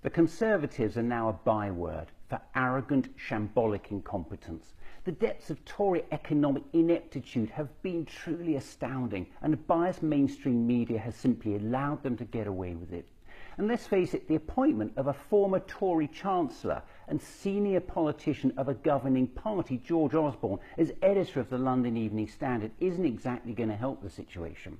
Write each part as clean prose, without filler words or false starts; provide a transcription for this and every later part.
The Conservatives are now a byword for arrogant, shambolic incompetence. The depths of Tory economic ineptitude have been truly astounding, and a biased mainstream media has simply allowed them to get away with it. And let's face it, the appointment of a former Tory Chancellor and senior politician of a governing party, George Osborne, as editor of the London Evening Standard isn't exactly going to help the situation.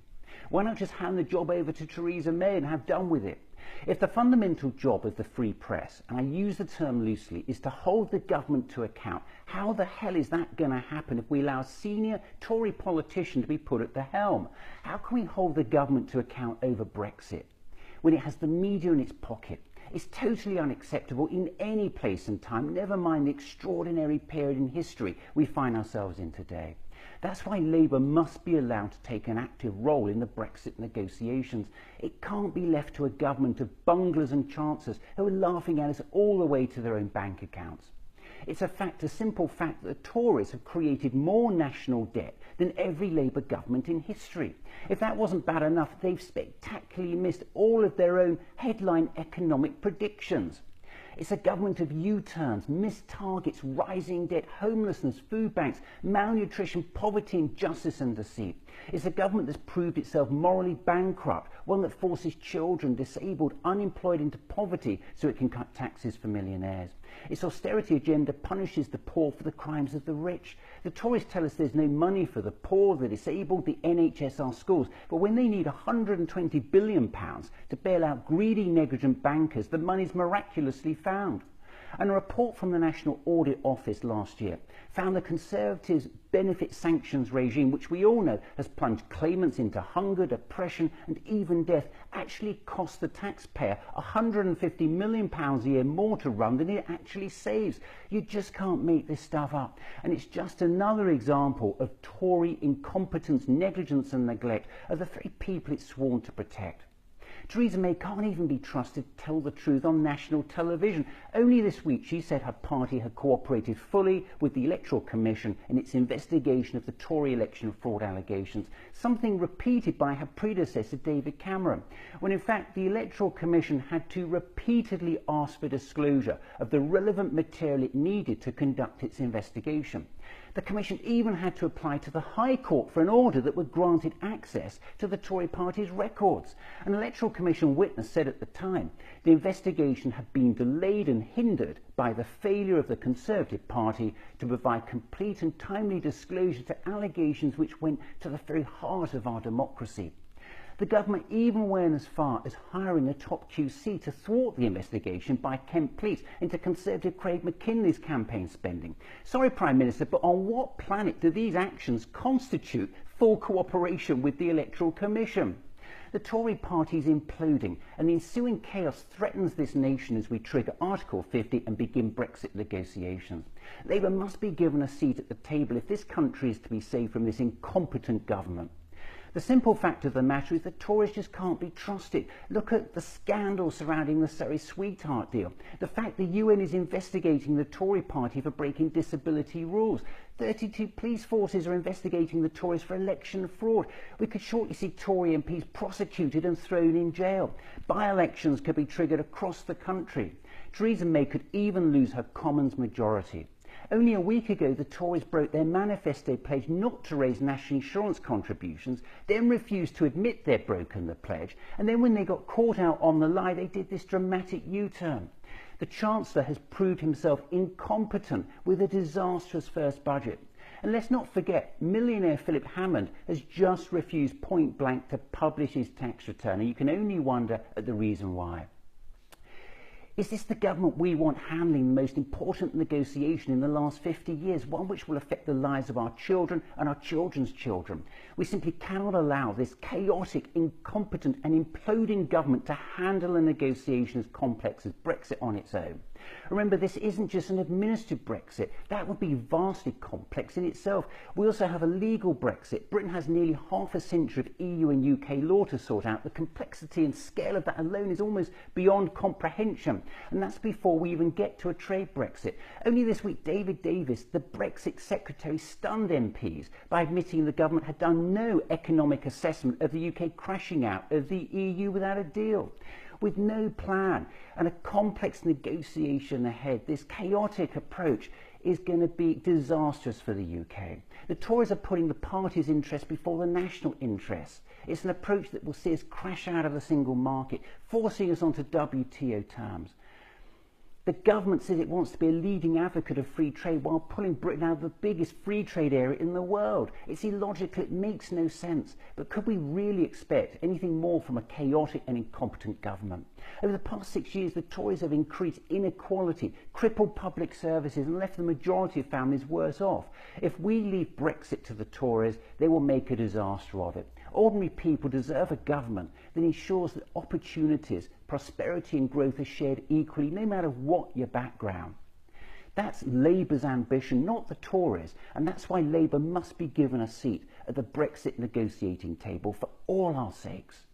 Why not just hand the job over to Theresa May and have done with it? If the fundamental job of the free press, and I use the term loosely, is to hold the government to account, how the hell is that going to happen if we allow a senior Tory politician to be put at the helm? How can we hold the government to account over Brexit when it has the media in its pocket? It's totally unacceptable in any place and time, never mind the extraordinary period in history we find ourselves in today. That's why Labour must be allowed to take an active role in the Brexit negotiations. It can't be left to a government of bunglers and chancellors who are laughing at us all the way to their own bank accounts. It's a simple fact that the Tories have created more national debt than every Labour government in history. If that wasn't bad enough, they've spectacularly missed all of their own headline economic predictions. It's a government of U-turns, missed targets, rising debt, homelessness, food banks, malnutrition, poverty, injustice and deceit. It's a government that's proved itself morally bankrupt, one that forces children, disabled, unemployed into poverty so it can cut taxes for millionaires. Its austerity agenda punishes the poor for the crimes of the rich. The Tories tell us there's no money for the poor, the disabled, the NHS, our schools. But when they need £120 billion to bail out greedy, negligent bankers, the money's miraculously found. And a report from the National Audit Office last year found the Conservatives' benefit sanctions regime, which we all know has plunged claimants into hunger, depression and even death, actually cost the taxpayer £150 million a year more to run than it actually saves. You just can't make this stuff up. And it's just another example of Tory incompetence, negligence and neglect of the very people it's sworn to protect. Theresa May can't even be trusted to tell the truth on national television. Only this week she said her party had cooperated fully with the Electoral Commission in its investigation of the Tory election fraud allegations, something repeated by her predecessor David Cameron, when in fact the Electoral Commission had to repeatedly ask for disclosure of the relevant material it needed to conduct its investigation. The Commission even had to apply to the High Court for an order that would grant it access to the Tory party's records. An Electoral Commission witness said at the time the investigation had been delayed and hindered by the failure of the Conservative Party to provide complete and timely disclosure to allegations which went to the very heart of our democracy. The government even went as far as hiring a top QC to thwart the investigation by Kent Police into Conservative Craig McKinley's campaign spending. Sorry, Prime Minister, but on what planet do these actions constitute full cooperation with the Electoral Commission? The Tory party is imploding, and the ensuing chaos threatens this nation as we trigger Article 50 and begin Brexit negotiations. Labour must be given a seat at the table if this country is to be saved from this incompetent government. The simple fact of the matter is that Tories just can't be trusted. Look at the scandal surrounding the Surrey Sweetheart deal. The fact the UN is investigating the Tory party for breaking disability rules. 32 police forces are investigating the Tories for election fraud. We could shortly see Tory MPs prosecuted and thrown in jail. By-elections could be triggered across the country. Theresa May could even lose her Commons majority. Only a week ago, the Tories broke their manifesto pledge not to raise national insurance contributions, then refused to admit they'd broken the pledge, and then when they got caught out on the lie, they did this dramatic U-turn. The Chancellor has proved himself incompetent with a disastrous first budget. And let's not forget, millionaire Philip Hammond has just refused point blank to publish his tax return, and you can only wonder at the reason why. Is this the government we want handling the most important negotiation in the last 50 years, one which will affect the lives of our children and our children's children? We simply cannot allow this chaotic, incompetent and imploding government to handle a negotiation as complex as Brexit on its own. Remember, this isn't just an administered Brexit. That would be vastly complex in itself. We also have a legal Brexit. Britain has nearly half a century of EU and UK law to sort out. The complexity and scale of that alone is almost beyond comprehension. And that's before we even get to a trade Brexit. Only this week, David Davis, the Brexit Secretary, stunned MPs by admitting the government had done no economic assessment of the UK crashing out of the EU without a deal. With no plan and a complex negotiation ahead, this chaotic approach is going to be disastrous for the UK. The Tories are putting the party's interest before the national interest. It's an approach that will see us crash out of the single market, forcing us onto WTO terms. The government says it wants to be a leading advocate of free trade while pulling Britain out of the biggest free trade area in the world. It's illogical, it makes no sense. But could we really expect anything more from a chaotic and incompetent government? Over the past 6 years, the Tories have increased inequality, crippled public services and left the majority of families worse off. If we leave Brexit to the Tories, they will make a disaster of it. Ordinary people deserve a government that ensures that opportunities, prosperity and growth are shared equally, no matter what your background. That's Labour's ambition, not the Tories, and that's why Labour must be given a seat at the Brexit negotiating table for all our sakes.